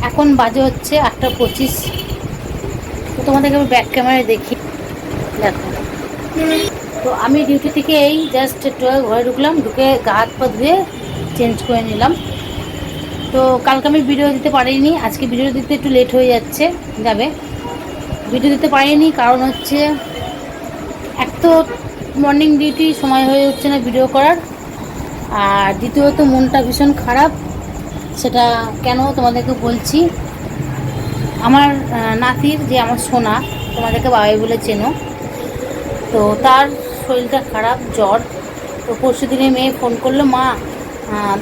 এখন বাজে হচ্ছে 8:25। তো তোমাদেরকে আমি ব্যাক ক্যামেরায় দেখি। দেখো, তো আমি ডিউটি থেকে এই জাস্ট একটু ঘরে ঢুকলাম, ঢুকে গা হাত পা ধুয়ে চেঞ্জ করে নিলাম। তো কালকে আমি ভিডিও দিতে পারিনি, আজকে ভিডিও দিতে একটু লেট হয়ে যাবে। ভিডিও দিতে পারিনি কারণ হচ্ছে এক তো মর্নিং ডিউটি সময় হয়ে উঠছে না ভিডিও করার, আর দ্বিতীয়ত মনটা ভীষণ খারাপ। সেটা কেন তোমাদেরকে বলছি। আমার নাতির যে আমার সোনা, তোমাদেরকে বাবাই বলে চেনো, তো তার শরীরটা খারাপ, জ্বর। তো পরশু দিনে মেয়ে ফোন করলো, মা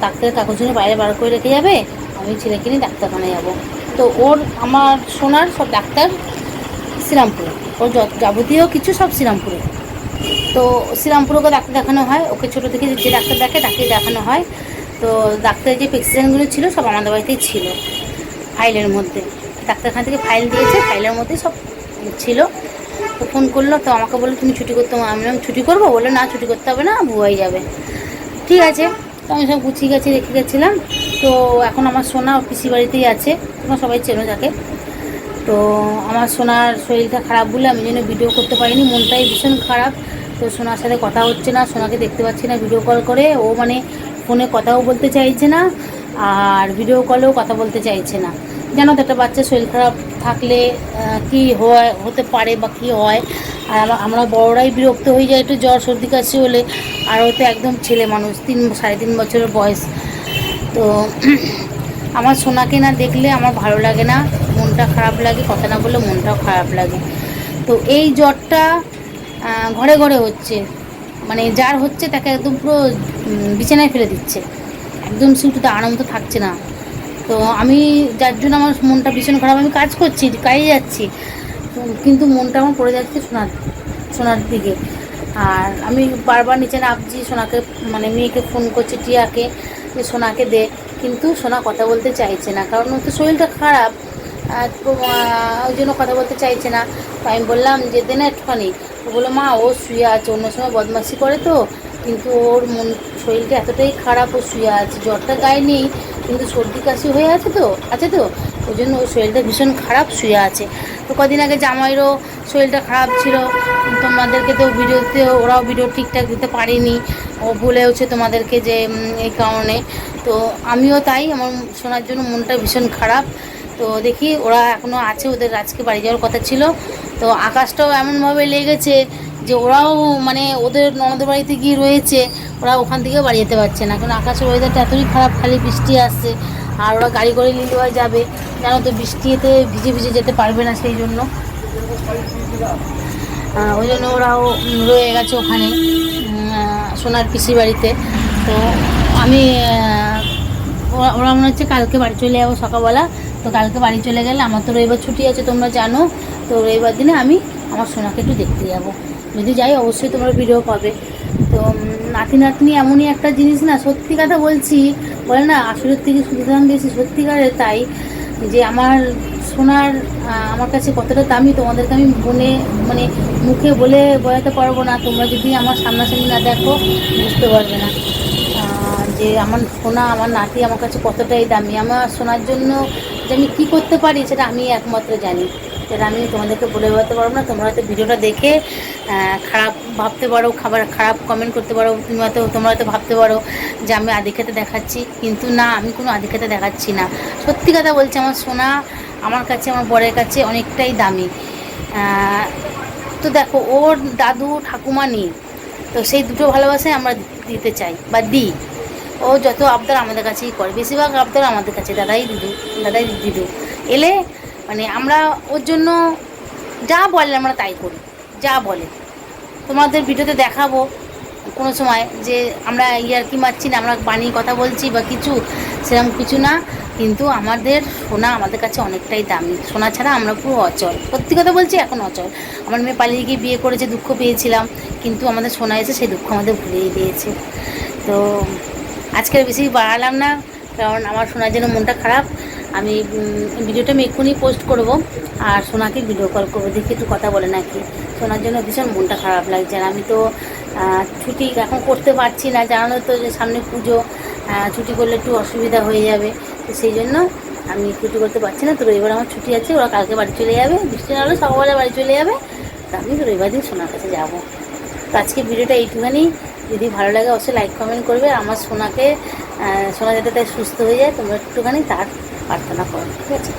ডাক্তারের কাগজ নিয়ে বাইরে বার করে রেখে যাবে, আমি ছেলেকে নিয়ে ডাক্তারখানায় যাবো। তো ওর আমার সোনার সব ডাক্তার শ্রীরামপুরে, ওর যাবতীয় কিছু সব শ্রীরামপুরে। তো শ্রীরামপুরে ওকে ডাক্তার দেখানো হয়, ওকে ছোটো থেকে যে ডাক্তার দেখে তাকে দেখানো হয়। তো ডাক্তারের যে প্রেসক্রিপশনগুলো ছিল সব আমাদের বাড়িতেই ছিল, ফাইলের মধ্যে। ডাক্তারখানা থেকে ফাইল দিয়েছে, ফাইলের মধ্যে সব ছিল। তো ফোন করলো, তো আমাকে বললো তুমি ছুটি করতে, আমি ছুটি করবো, বললো না ছুটি করতে হবে না, বুয়াই যাবে। ঠিক আছে, তো আমি সব গুছিয়ে গেছি, রেখে গেছিলাম। তো এখন আমার সোনা পিসি বাড়িতেই আছে, তোমরা সবাই চেনো যাকে। তো আমার সোনার শরীরটা খারাপ বলে আমি যেন ভিডিও করতে পারিনি, মনটাই ভীষণ খারাপ। তো সোনার সাথে কথা হচ্ছে না, সোনাকে দেখতে পাচ্ছি না ভিডিও কল করে, ও মানে ফোনে কথাও বলতে চাইছে না, আর ভিডিও কলেও কথা বলতে চাইছে না। জানো তো একটা বাচ্চার শরীর খারাপ থাকলে কি হতে পারে বা কী হয়। আর আমরা বড়রাই বিরক্ত হয়ে যাই একটু জ্বর সর্দি কাশি হলে, আর ও তো একদম ছেলে মানুষ, 3-3.5 বছরের বয়স। তো আমার সোনাকে না দেখলে আমার ভালো লাগে না, মনটা খারাপ লাগে, কথা না বললে মনটাও খারাপ লাগে। তো এই জ্বরটা ঘরে ঘরে হচ্ছে, মানে যার হচ্ছে তাকে একদম পুরো বিছানায় ফেলে দিচ্ছে, একদম শুধু আরাম তো থাকছে না। তো আমি যার জন্য আমার মনটা ভীষণ খারাপ, আমি কাজ করছি, কাজে যাচ্ছি, কিন্তু মনটা আমার পড়ে যাচ্ছে সোনার দিকে। আর আমি বারবার নিচে নামছি, সোনাকে মানে মেয়েকে ফোন করছি, টিয়াকে, যে সোনাকে দে, কিন্তু সোনা কথা বলতে চাইছে না, কারণ ওর তো শরীরটা খারাপ, ওই জন্য কথা বলতে চাইছে না। তো আমি বললাম যে দে না একটুখানি। তো বললো মা ও শুয়ে আছে, অন্য সময় বদমাশি করে তো, কিন্তু ওর শরীরটা এতটাই খারাপ, ও শুয়ে আছে, জ্বরটা গায়ে নেই, কিন্তু সর্দি কাশি হয়ে আছে তো ওই জন্য ওর শরীরটা ভীষণ খারাপ, শুয়ে আছে। তো কদিন আগে জামাইরও শরীরটা খারাপ ছিল, তোমাদেরকে তো ভিডিওতে ওরাও ভিডিও ঠিকঠাক দিতে পারেনি, ও বলেওছে তোমাদেরকে যে এই কারণে। তো আমিও তাই, আমার শোনার জন্য মনটা ভীষণ খারাপ। তো দেখি ওরা এখনও আছে, ওদের আজকে বাড়ি যাওয়ার কথা ছিল। তো আকাশটাও এমনভাবে লেগেছে যে ওরাও মানে ওদের ননদের বাড়িতে গিয়ে রয়েছে, ওরা ওখান থেকেও বাড়ি যেতে পারছে না, কারণ আকাশের ওয়েদারটা এতই খারাপ, খালি বৃষ্টি আসছে। আর ওরা গাড়ি করে লিলুয়ায় যাবে, জানো তো বৃষ্টিতে ভিজে ভিজে যেতে পারবে না, সেই জন্য ওই জন্য ওরাও রয়ে গেছে ওখানে সোনার পিসি বাড়িতে। তো আমি ওরা মনে হচ্ছে কালকে বাড়ি চলে যাবো সকালবেলা। তো কালকে বাড়ি চলে গেলে আমার তো রবিবার ছুটি আছে, তোমরা জানো। তো রবিবার দিনে আমি আমার সোনাকে একটু দেখতে যাবো, যদি যাই অবশ্যই তোমরা ভিডিও পাবে। তো নাতি নাতনি এমনই একটা জিনিস না, সত্যি কথা বলছি, বলে না আসলের থেকে সুবিধা বেশি, সত্যিকারের তাই। যে আমার সোনার আমার কাছে কতটা দামি তোমাদেরকে আমি মানে মুখে বলে বোঝাতে পারবো না, তোমরা যদি আমার সামনাসামনি না দেখো বুঝতে পারবে না যে আমার সোনা, আমার নাতি আমার কাছে কতটাই দামি। আমার সোনার জন্য যে আমি কী করতে পারি সেটা আমি একমাত্র জানি, সেটা আমি তোমাদেরকে বলে বোঝাতে পারবো না। তোমরা হয়তো ভিডিওটা দেখে খারাপ ভাবতে পারো, খারাপ কমেন্ট করতে পারো, তোমরা হয়তো ভাবতে পারো যে আমি আধিক্যতা দেখাচ্ছি, কিন্তু না, আমি কোনো আধিক্যতা দেখাচ্ছি না, সত্যি কথা বলছি। আমার সোনা আমার কাছে, আমার বরের কাছে অনেকটাই দামি। তো দেখো, ওর দাদু ঠাকুমা নেই, তো সেই দুটো ভালোবাসাই আমরা দিতে চাই বা দিই। ও যত আবদার আমাদের কাছেই করে, বেশিরভাগ আবদার আমাদের কাছে, দাদাই দিদু এলে মানে আমরা ওর জন্য যা বলে আমরা তাই করি, যা বলে। তোমাদের ভিডিওতে দেখাবো কোনো সময় যে আমরা ইয়ার্কি মারছি না, আমরা বানিয়ে কথা বলছি বা কিছু, সেরকম কিছু না। কিন্তু আমাদের সোনা আমাদের কাছে অনেকটাই দামি, সোনা ছাড়া আমরা পুরো অচল, সত্যি কথা বলছি, এখন অচল। আমার মেয়ে পালিয়ে গিয়ে বিয়ে করেছে, দুঃখ পেয়েছিলাম, কিন্তু আমাদের সোনা এসে সেই দুঃখ আমাদের ভুলিয়ে দিয়েছে। তো আজকে বেশি বাড়ালাম না, কারণ আমার সোনার জন্য মনটা খারাপ। আমি ভিডিওটা আমি এক্ষুনি পোস্ট করব, আর সোনাকে ভিডিও কল করবো, দেখি একটু কথা বলে নাকি। সোনার জন্য ভীষণ মনটা খারাপ লাগছে। আর আমি তো ছুটি এখন করতে পারছি না, জানো তো যে সামনে পুজো, ছুটি করলে একটু অসুবিধা হয়ে যাবে, তো সেই জন্য আমি ছুটি করতে পারছি না, তো রবিবার আমার ছুটি আছে, ওরা কালকে বাড়ি চলে যাবে, বৃষ্টি না হলে সকালবেলা বাড়ি চলে যাবে, তা আমি রবিবার দিন সোনার কাছে যাবো। তো আজকে ভিডিওটা এইটুখানি, যদি ভালো লাগে অবশ্যই লাইক কমেন্ট করবে। আমার সোনাকে, সোনা যাতে তাই সুস্থ হয়ে যায় তোমরা একটুখানি তার প্রার্থনা করো, ঠিক আছে।